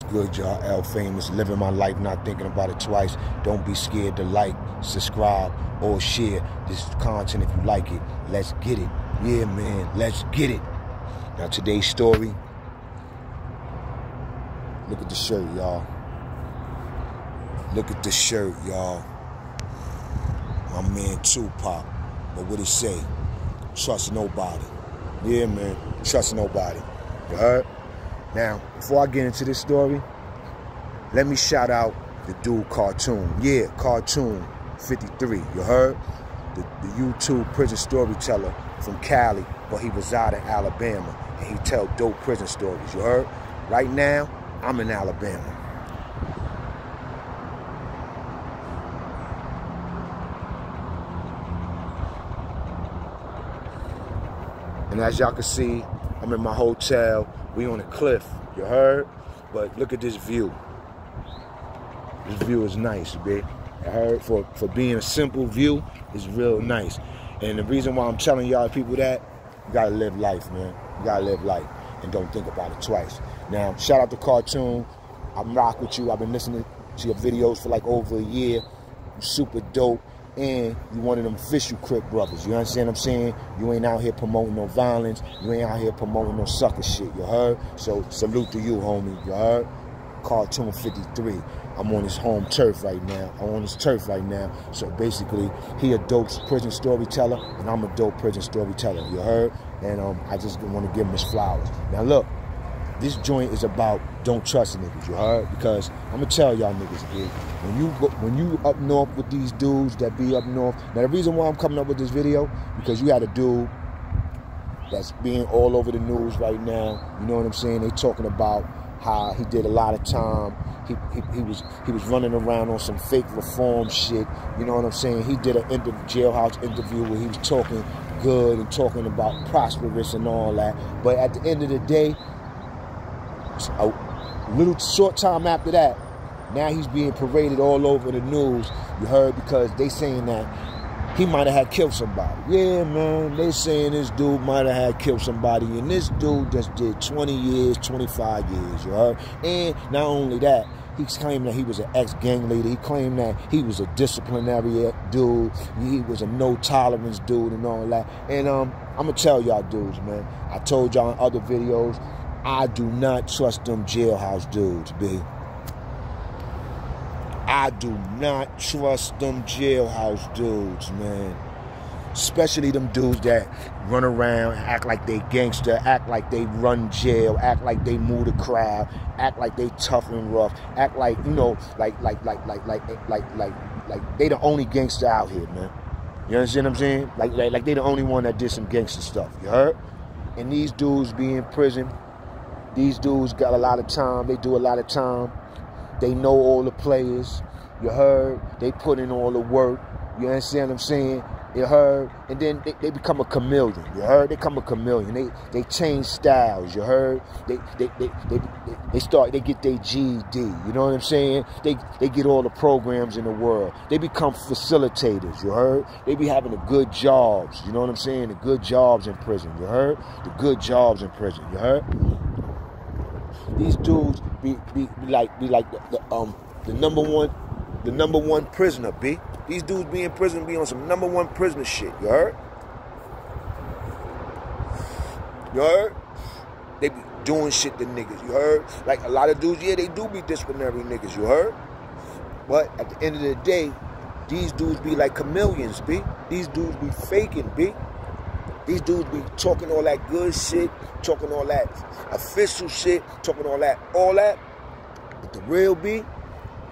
Good, y'all. L Famous, living my life, not thinking about it twice. Don't be scared to like, subscribe, or share this content if you like it. Let's get it. Yeah, man, let's get it. Now, today's story, look at the shirt, y'all. Look at the shirt, y'all. My man Tupac. But what it say? Trust nobody. Yeah, man, trust nobody. You heard? Now, before I get into this story, let me shout out the dude Cartoon. Yeah, Cartoon 53. You heard? The YouTube prison storyteller from Cali, but he reside in Alabama, and he tell dope prison stories. You heard? Right now, I'm in Alabama. And as y'all can see, I'm in my hotel. We on a cliff, you heard? But look at this view. This view is nice, babe. You heard? For being a simple view, it's real nice. And the reason why I'm telling y'all people that, you gotta live life, man. You gotta live life and don't think about it twice. Now, shout out to Cartoon. I'm rock with you. I've been listening to your videos for like over a year. You're super dope. And you one of them official Crip brothers. You understand what I'm saying? You ain't out here promoting no violence. You ain't out here promoting no sucker shit. You heard? So salute to you, homie. You heard? Cartoon 53. I'm on his home turf right now. I'm on his turf right now. So basically, he a dope prison storyteller, and I'm a dope prison storyteller. You heard? And I just want to give him his flowers. Now look, this joint is about don't trust niggas, you heard? Because I'm gonna tell y'all niggas, dude, when you up north with these dudes that be up north. Now the reason why I'm coming up with this video, because you had a dude that's being all over the news right now. You know what I'm saying? They talking about how he did a lot of time. He was running around on some fake reform shit. You know what I'm saying? He did a jailhouse interview where he was talking good and talking about prosperous and all that. But at the end of the day, a little short time after that, now he's being paraded all over the news, you heard, because they saying that he might have had killed somebody. Yeah, man, they saying this dude might have had killed somebody, and this dude just did 20 years, 25 years, you heard? And not only that, he claimed that he was an ex-gang leader. He claimed that he was a disciplinary dude. He was a no-tolerance dude and all that. And I'm going to tell y'all dudes, man, I told y'all in other videos, I do not trust them jailhouse dudes, B. I do not trust them jailhouse dudes, man. Especially them dudes that run around, act like they gangster, act like they run jail, act like they move the crowd, act like they tough and rough, act like, you know, like they the only gangster out here, man. You understand what I'm saying? Like they the only one that did some gangster stuff, you heard? And these dudes be in prison. These dudes got a lot of time. They do a lot of time. They know all the players. You heard? They put in all the work. You understand what I'm saying? You heard? And then they become a chameleon. You heard? They become a chameleon. They change styles. You heard? They get their GED. You know what I'm saying? They get all the programs in the world. They become facilitators. You heard? They be having the good jobs. You know what I'm saying? The good jobs in prison. You heard? The good jobs in prison. You heard? These dudes be like the number one prisoner, B. These dudes be in prison, be on some number one prisoner shit, you heard? You heard? They be doing shit to niggas, you heard? Like a lot of dudes, yeah, they do be disciplinary niggas, you heard? But at the end of the day, these dudes be like chameleons, B. These dudes be faking, B. These dudes be talking all that good shit, talking all that official shit, talking all that. But the real B,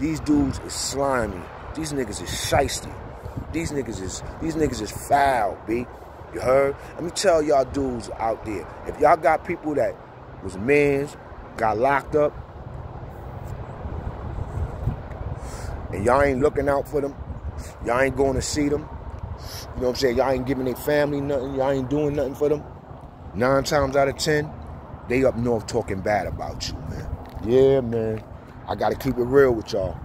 these dudes is slimy. These niggas is shiesty. These niggas is foul, B. You heard? Let me tell y'all dudes out there, if y'all got people that was mans, got locked up, and y'all ain't looking out for them, y'all ain't going to see them, you know what I'm saying? Y'all ain't giving their family nothing. Y'all ain't doing nothing for them. 9 times out of 10, they up north talking bad about you, man. Yeah, man. I got to keep it real with y'all.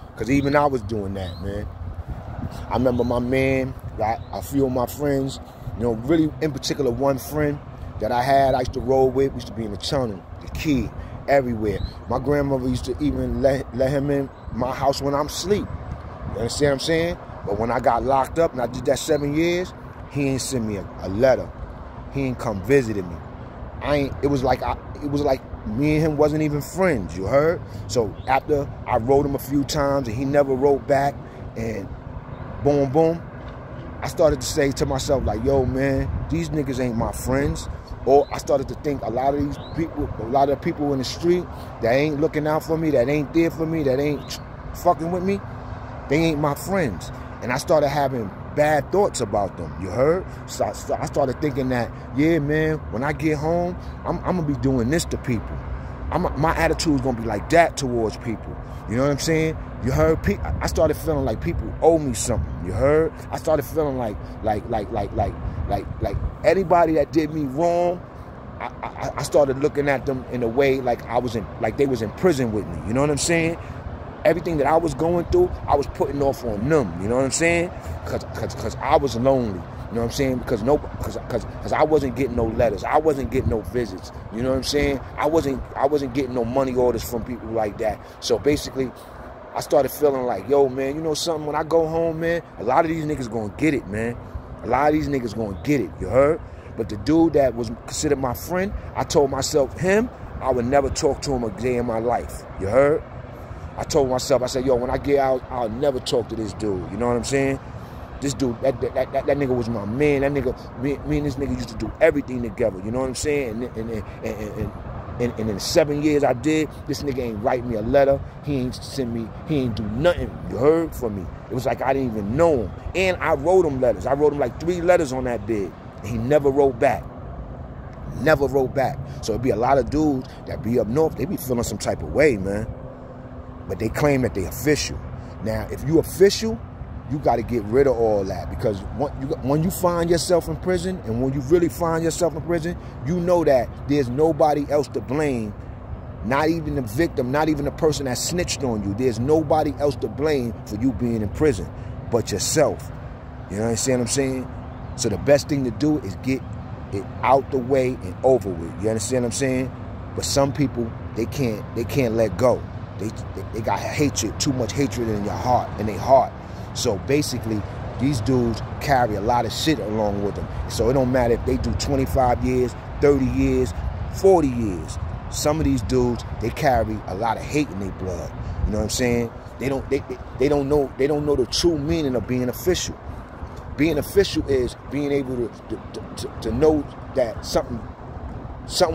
Because even I was doing that, man. I remember my man, a few of my friends, you know, really in particular one friend that I used to roll with. We used to be in the tunnel, the key, everywhere. My grandmother used to even let him in my house when I'm asleep. You understand what I'm saying? But when I got locked up and I did that 7 years, he ain't send me a letter. He ain't come visited me. It was like me and him wasn't even friends, you heard? So after I wrote him a few times and he never wrote back, and boom, boom, I started to say to myself, like, yo, man, these niggas ain't my friends. Or I started to think a lot of the people in the street that ain't looking out for me, that ain't there for me, that ain't fucking with me, they ain't my friends. And I started having bad thoughts about them, you heard? So I started thinking that, yeah, man, when I get home, I'm gonna be doing this to people. My attitude is gonna be like that towards people. You know what I'm saying? You heard? I started feeling like people owe me something. You heard? I started feeling like anybody that did me wrong, I started looking at them in a way like they was in prison with me. You know what I'm saying? Everything that I was going through, I was putting off on them. You know what I'm saying? Cause I was lonely. You know what I'm saying? Because I wasn't getting no letters. I wasn't getting no visits. You know what I'm saying? I wasn't getting no money orders from people like that. So basically, I started feeling like, yo, man, you know something? When I go home, man, a lot of these niggas gonna get it, man. A lot of these niggas gonna get it. You heard? But the dude that was considered my friend, I told myself, I would never talk to him a day in my life. You heard? I told myself, I said, yo, when I get out, I'll never talk to this dude. You know what I'm saying? This dude, that nigga was my man. That nigga, me and this nigga used to do everything together. You know what I'm saying? And in the 7 years I did, this nigga ain't write me a letter. He ain't do nothing, you heard, for me. It was like I didn't even know him. And I wrote him letters. I wrote him like 3 letters on that bid. And he never wrote back. Never wrote back. So it'd be a lot of dudes that be up north, they be feeling some type of way, man. But they claim that they official. Now, if you official, you got to get rid of all that, because when you find yourself in prison, and when you really find yourself in prison, you know that there's nobody else to blame, not even the victim, not even the person that snitched on you. There's nobody else to blame for you being in prison but yourself. You know what I'm saying? So the best thing to do is get it out the way and over with. You understand what I'm saying? But some people, they can't let go. They got hatred, too much hatred in your heart, in their heart. So basically, these dudes carry a lot of shit along with them. So it don't matter if they do 25 years, 30 years, 40 years. Some of these dudes, they carry a lot of hate in their blood. You know what I'm saying? They don't know the true meaning of being official. Being official is being able to know that something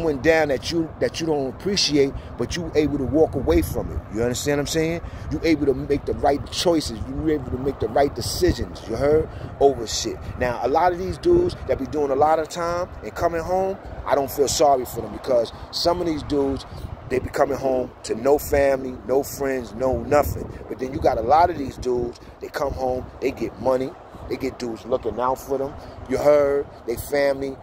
went down that you don't appreciate, but you able to walk away from it. You understand what I'm saying? You able to make the right choices. You able to make the right decisions, you heard, over shit. Now, a lot of these dudes that be doing a lot of time and coming home, I don't feel sorry for them, because some of these dudes, they be coming home to no family, no friends, no nothing. But then you got a lot of these dudes, they come home, they get money, they get dudes looking out for them. You heard? They family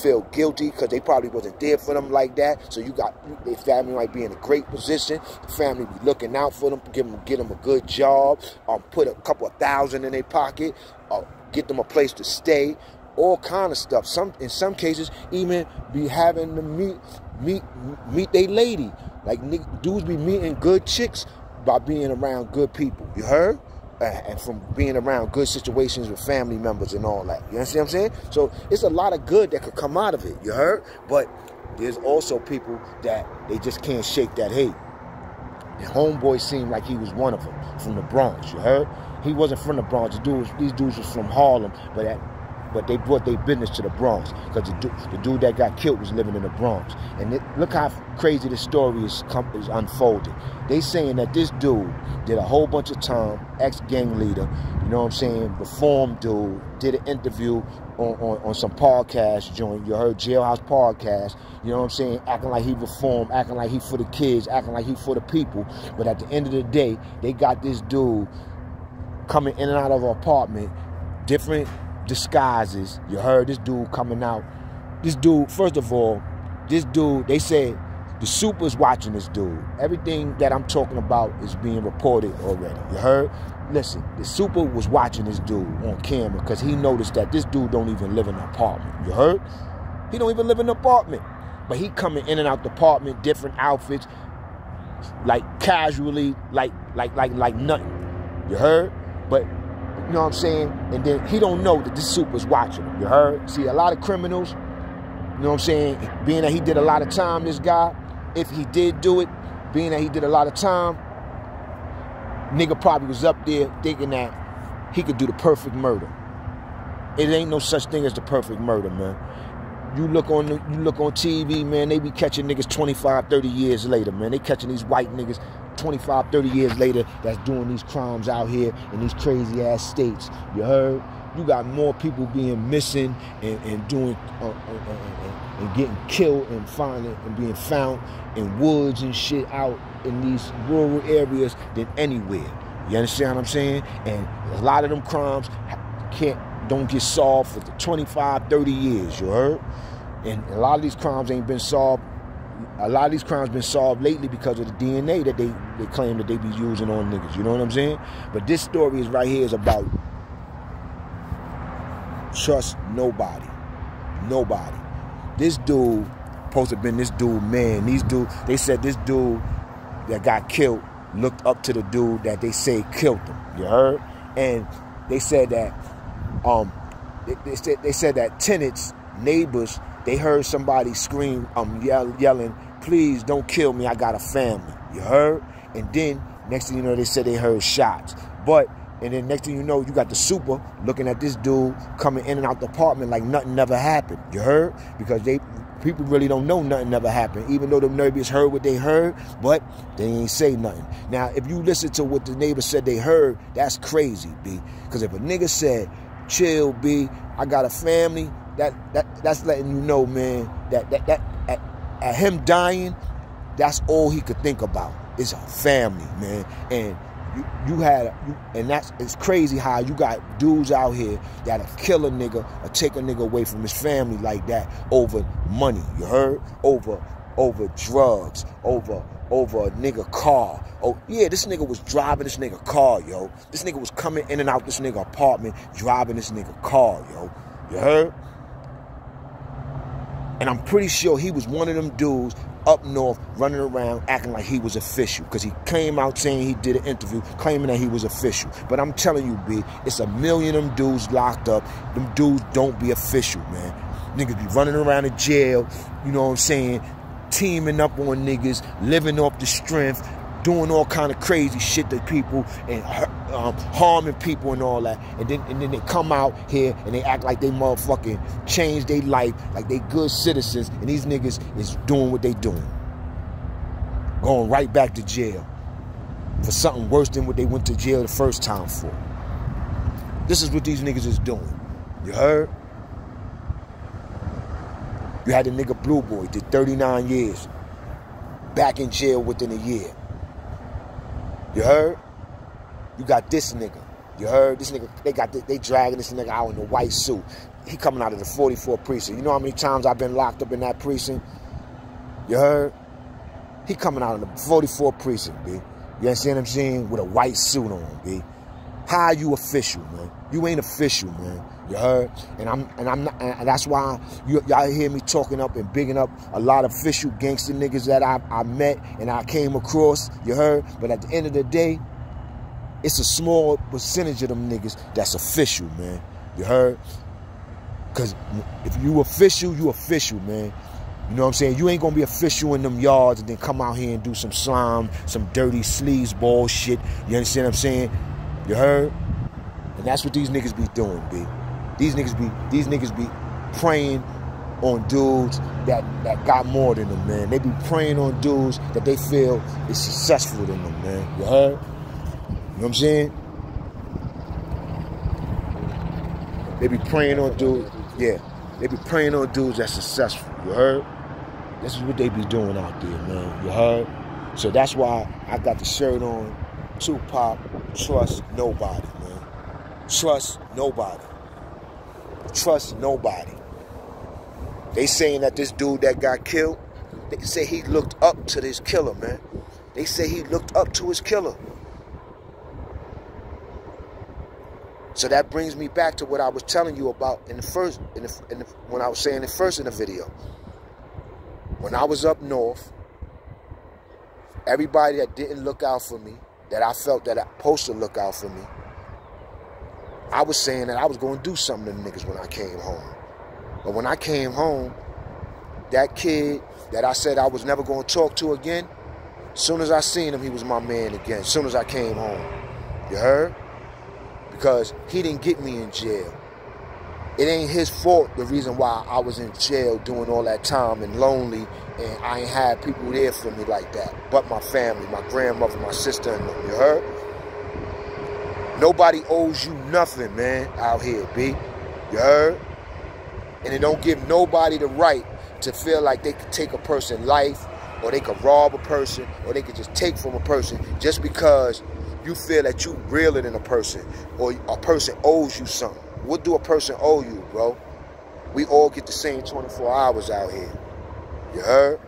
feel guilty because they probably wasn't there for them like that. So you got their family might be in a great position. The family be looking out for them, get them a good job, put a couple of $1,000 in their pocket, get them a place to stay, all kind of stuff. In some cases, even be having to meet their lady. Like dudes be meeting good chicks by being around good people. You heard? And from being around good situations with family members and all that. You understand what I'm saying? So it's a lot of good that could come out of it, you heard? But there's also people that they just can't shake that hate. And homeboy seemed like he was one of them, from the Bronx, you heard? He wasn't from the Bronx. These dudes was from Harlem, but they brought their business to the Bronx, because the dude that got killed was living in the Bronx. And look how crazy this story is unfolding. They saying that this dude did a whole bunch of time, ex-gang leader, you know what I'm saying, reformed dude, did an interview on some podcast joint, you heard, Jailhouse Podcast, you know what I'm saying, acting like he reformed, acting like he for the kids, acting like he for the people. But at the end of the day, they got this dude coming in and out of an apartment, different disguises. You heard, this dude coming out. This dude, first of all, this dude, they said the super's watching this dude. Everything that I'm talking about is being reported already. You heard? Listen, the super was watching this dude on camera, because he noticed that this dude don't even live in an apartment. You heard? He don't even live in an apartment. But he coming in and out the apartment, different outfits, like casually, like nothing. You heard? But you know what I'm saying? And then he don't know that this super's watching him. You heard? See, a lot of criminals, you know what I'm saying? Being that he did a lot of time, this guy, if he did do it, being that he did a lot of time, nigga probably was up there thinking that he could do the perfect murder. It ain't no such thing as the perfect murder, man. You look on TV, man, they be catching niggas 25, 30 years later, man. They catching these white niggas 25, 30 years later that's doing these crimes out here in these crazy ass states. You heard? You got more people being missing and doing and getting killed and finding and being found in woods and shit out in these rural areas than anywhere. You understand what I'm saying? And a lot of them crimes don't get solved for 25, 30 years, you heard? And a lot of these crimes ain't been solved. A lot of these crimes been solved lately because of the DNA that they claim that they be using on niggas. You know what I'm saying? But this story is right here is about trust nobody. Nobody. This dude supposed to have been this dude, man. They said this dude that got killed looked up to the dude that they say killed him. You heard? And they said that they said that tenants, neighbors, they heard somebody scream, yelling, "Please don't kill me, I got a family." You heard? And then next thing you know, they said they heard shots. And then next thing you know, you got the super looking at this dude coming in and out the apartment like nothing never happened. You heard? Because people really don't know nothing never happened, even though the neighbors heard what they heard, but they ain't say nothing. Now, if you listen to what the neighbors said they heard, that's crazy, B. Because if a nigga said, "Chill, B, I got a family," that's letting you know, man, that at him dying, that's all he could think about is a family, man. And it's crazy how you got dudes out here that'll kill a nigga or take a nigga away from his family like that over money. You heard? Over drugs, over a nigga car. Oh yeah, this nigga was driving this nigga car, yo. This nigga was coming in and out this nigga apartment, driving this nigga car, yo. You heard? And I'm pretty sure he was one of them dudes up north running around acting like he was official, because he came out saying he did an interview claiming that he was official. But I'm telling you, B, it's a million of them dudes locked up. Them dudes don't be official, man. Niggas be running around in jail, you know what I'm saying, teaming up on niggas, living off the strength, doing all kind of crazy shit to people and harming people and all that. And then they come out here and they act like they motherfucking changed their life, like they good citizens, and these niggas is doing what they doing. Going right back to jail for something worse than what they went to jail the first time for. This is what these niggas is doing. You heard? You had the nigga Blue Boy, did 39 years, back in jail within a year. You heard? You got this nigga. You heard? This nigga, they dragging this nigga out in a white suit. He coming out of the 44th precinct. You know how many times I've been locked up in that precinct? You heard? He coming out of the 44th precinct, B. You understand what I'm saying? With a white suit on, B. How you official, man? You ain't official, man. You heard? And that's why y'all hear me talking up and bigging up a lot of official gangster niggas that I met and I came across. You heard? But at the end of the day, it's a small percentage of them niggas that's official, man. You heard? Because if you official, man. You know what I'm saying? You ain't gonna be official in them yards and then come out here and do some slime, some dirty sleazeball shit. You understand what I'm saying? You heard? And that's what these niggas be doing, B. These niggas be preying on dudes that got more than them, man. They be preying on dudes that they feel is successful than them, man. You heard? You know what I'm saying? They be preying on dudes, yeah. They be preying on dudes that's successful. You heard? This is what they be doing out there, man. You heard? So that's why I got the shirt on. Tupac, trust nobody, man. Trust nobody. Trust nobody. They saying that this dude that got killed, they say he looked up to this killer, man. They say he looked up to his killer. So that brings me back to what I was telling you about in the first, when I was saying it first in the video. when I was up north, everybody that didn't look out for me, that I felt that I supposed to look out for me, I was saying that I was going to do something to the niggas when I came home. But when I came home, that kid that I said I was never going to talk to again, as soon as I seen him, he was my man again, as soon as I came home. You heard? Because he didn't get me in jail. It ain't his fault, the reason why I was in jail doing all that time and lonely, and I ain't had people there for me like that, but my family, my grandmother, my sister, and them. You heard? Nobody owes you nothing, man, out here, B. You heard? And it don't give nobody the right to feel like they could take a person's life, or they could rob a person, or they could just take from a person just because you feel that you realer than a person, or a person owes you something. What do a person owe you, bro? We all get the same 24 hours out here. You heard?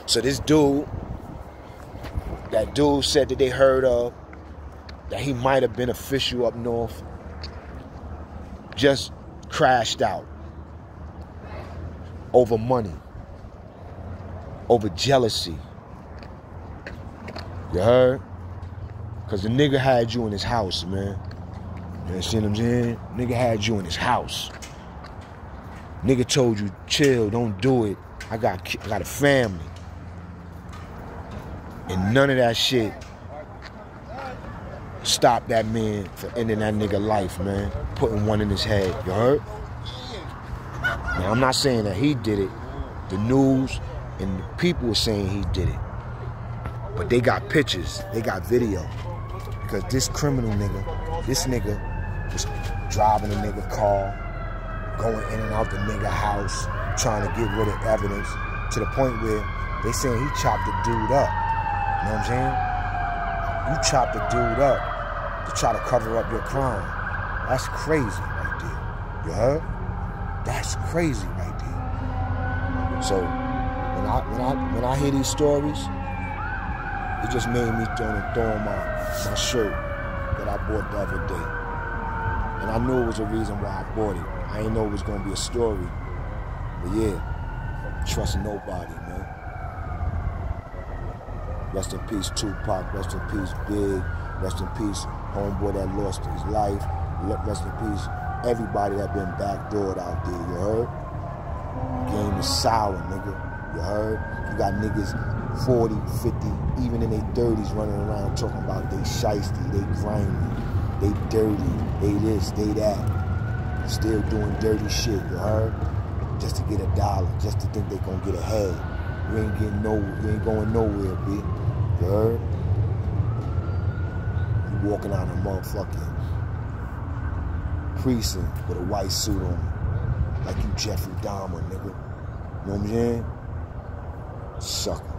So this dude, that dude said that they heard of, that he might have been official up north, just crashed out over money, over jealousy. You heard? Because the nigga had you in his house, man. You see what I'm saying? Nigga had you in his house. Nigga told you, chill, don't do it. I got a family. And none of that shit stopped that man from ending that nigga life, man. Putting one in his head. You heard? Now, I'm not saying that he did it. The news and the people are saying he did it. But they got pictures. They got video. Because this criminal nigga, this nigga was driving a nigga car, going in and out the nigga house, trying to get rid of evidence, to the point where they saying he chopped the dude up. You know what I'm saying? You chopped the dude up to try to cover up your crime. That's crazy right there. You heard? That's crazy right there. So when I hear these stories, it just made me throw on my shirt that I bought the other day. And I knew it was a reason why I bought it. I didn't know it was gonna be a story. But yeah, trust nobody, man. Rest in peace, Tupac. Rest in peace, Big. Rest in peace, homeboy that lost his life. Rest in peace, everybody that been backdoored out there, you heard? Game is sour, nigga. You heard? You got niggas 40, 50, even in their 30s running around talking about they shiesty, they grimy, they dirty, they this, they that. Still doing dirty shit, you heard? Just to get $1, just to think they gonna get ahead. You ain't going nowhere, B. You heard? You walking out of a motherfucking precinct with a white suit on, like you Jeffrey Dahmer, nigga. You know what I'm saying? Sucker.